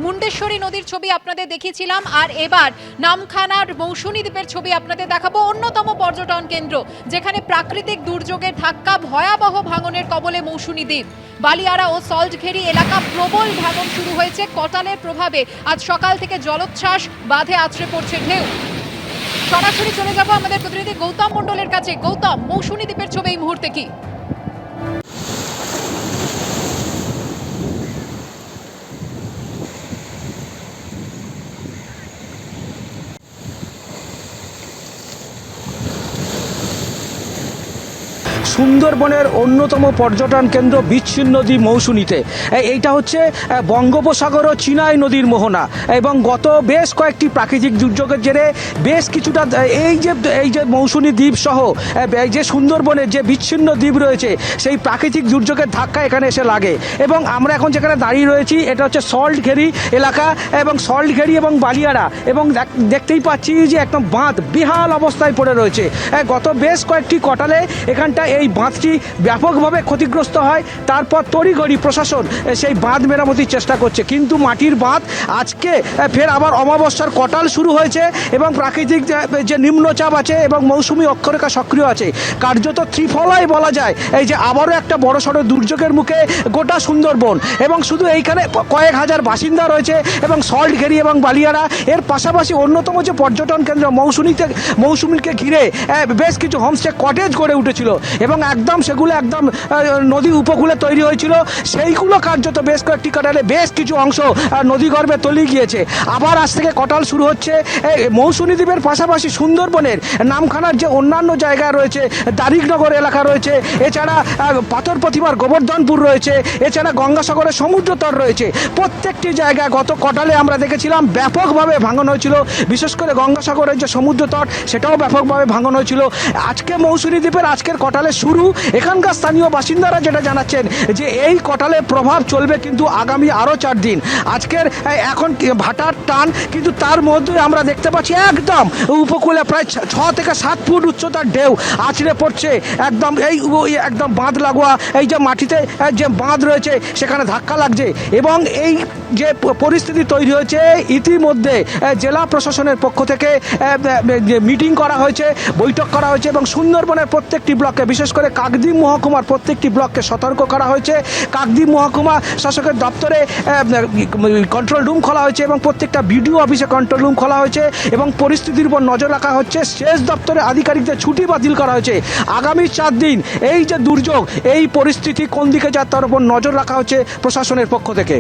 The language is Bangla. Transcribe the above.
মুন্ডেশ্বরী নদীর ছবি আপনাদের দেখিয়েছিলাম, আর এবার নামখানার মৌসুনী দ্বীপের ছবি আপনাদের দেখাবো। অন্যতম পর্যটন কেন্দ্র, যেখানে প্রাকৃতিক দুর্যোগের ধাক্কা, ভয়াবহ ভাঙনের কবলে মৌসুনী দ্বীপ। বালিয়াড়া ও সল্টঘেরি এলাকা প্রবল ভাঙন শুরু হয়েছে। কটালের প্রভাবে আজ সকাল থেকে জলোচ্ছ্বাস, বাঁধে আছড়ে পড়ছে ঢেউ। সরাসরি চলে যাব আমাদের প্রতিনিধি গৌতম মণ্ডলের কাছে। গৌতম, মৌসুনী দ্বীপের ছবি এই মুহূর্তে কি? সুন্দরবনের অন্যতম পর্যটন কেন্দ্র বিচ্ছিন্ন দ্বীপ মৌসুনীতে। এইটা হচ্ছে বঙ্গোপসাগর ও চিনাই নদীর মোহনা, এবং গত বেশ কয়েকটি প্রাকৃতিক দুর্যোগের জেরে বেশ কিছুটা এই যে মৌসুনী দ্বীপ সহ যে সুন্দরবনের যে বিচ্ছিন্ন দ্বীপ রয়েছে, সেই প্রাকৃতিক দুর্যোগের ধাক্কা এখানে এসে লাগে। এবং আমরা এখন যেখানে দাঁড়িয়ে রয়েছি, এটা হচ্ছে সল্টঘেরি এলাকা, এবং সল্টঘেরি এবং বালিয়াড়া, এবং দেখতেই পাচ্ছি যে একদম বাঁধ বেহাল অবস্থায় পড়ে রয়েছে। গত বেশ কয়েকটি কটালে এখানটা এই বাঁধটি ব্যাপকভাবে ক্ষতিগ্রস্ত হয়। তারপর তড়িঘড়ি প্রশাসন সেই বাঁধ মেরামতির চেষ্টা করছে, কিন্তু মাটির বাঁধ আজকে ফের আবার অমাবস্যার কটাল শুরু হয়েছে, এবং প্রাকৃতিক যে নিম্নচাপ আছে এবং মৌসুমি অক্ষরেখা সক্রিয় আছে, কার্যত ত্রিফলাই বলা যায়। এই যে আবারও একটা বড়সড় দুর্যোগের মুখে গোটা সুন্দরবন, এবং শুধু এইখানে কয়েক হাজার বাসিন্দা রয়েছে, এবং সল্টঘেরি এবং বালিয়াড়া এর পাশাপাশি অন্যতম যে পর্যটন কেন্দ্র মৌসুমীকে ঘিরে বেশ কিছু হোমস্টে কটেজ গড়ে উঠেছিল, এবং একদম সেগুলো একদম নদী উপকূলে তৈরি হয়েছিল। সেইগুলো কার্যত বেশ কয়েকটি কটালে বেশ কিছু অংশ নদীগর্ভে তলিয়ে গিয়েছে। আবার আজ থেকে কটাল শুরু হচ্ছে। মৌসুনী দ্বীপের পাশাপাশি সুন্দরবনের নামখানার যে অন্যান্য জায়গা রয়েছে, দারিকনগর এলাকা রয়েছে, এছাড়া পাথর প্রতিমার গোবর্ধনপুর রয়েছে, এছাড়া গঙ্গাসাগরের সমুদ্রতট রয়েছে। প্রত্যেকটি জায়গায় গত কটালে আমরা দেখেছিলাম ব্যাপকভাবে ভাঙন হয়েছিল। বিশেষ করে গঙ্গাসাগরের যে সমুদ্রতট, সেটাও ব্যাপকভাবে ভাঙন হয়েছিল। আজকে মৌসুনী দ্বীপের আজকের কটালে শুরু। এখানকার স্থানীয় বাসিন্দারা যেটা জানাচ্ছেন যে এই কটালের প্রভাব চলবে কিন্তু আগামী আরও 4 দিন। আজকের এখন ভাটার টান, কিন্তু তার মধ্যে আমরা দেখতে পাচ্ছি একদম উপকূলে প্রায় 6 থেকে 7 ফুট উচ্চতার ঢেউ আছড়ে পড়ছে। একদম একদম বাঁধ লাগোয়া এই যে মাটিতে যে বাঁধ রয়েছে, সেখানে ধাক্কা লাগছে। এবং এই যে পরিস্থিতি তৈরি হয়েছে, ইতিমধ্যে জেলা প্রশাসনের পক্ষ থেকে মিটিং করা হয়েছে, বৈঠক করা হয়েছে, এবং সুন্দরবনের প্রত্যেকটি ব্লকে, বিশেষ করে কাকদ্বীপ মহকুমার প্রত্যেকটি ব্লককে সতর্ক করা হয়েছে। কাকদ্বীপ মহকুমা শাসকের দপ্তরে কন্ট্রোল রুম খোলা হয়েছে, এবং প্রত্যেকটা বিডিও অফিসে কন্ট্রোল রুম খোলা হয়েছে, এবং পরিস্থিতির উপর নজর রাখা হচ্ছে। সেচ দপ্তরে আধিকারিকদের ছুটি বাতিল করা হয়েছে। আগামী 4 দিন এই যে দুর্যোগ, এই পরিস্থিতি কোন দিকে যায় তার উপর নজর রাখা হচ্ছে প্রশাসনের পক্ষ থেকে।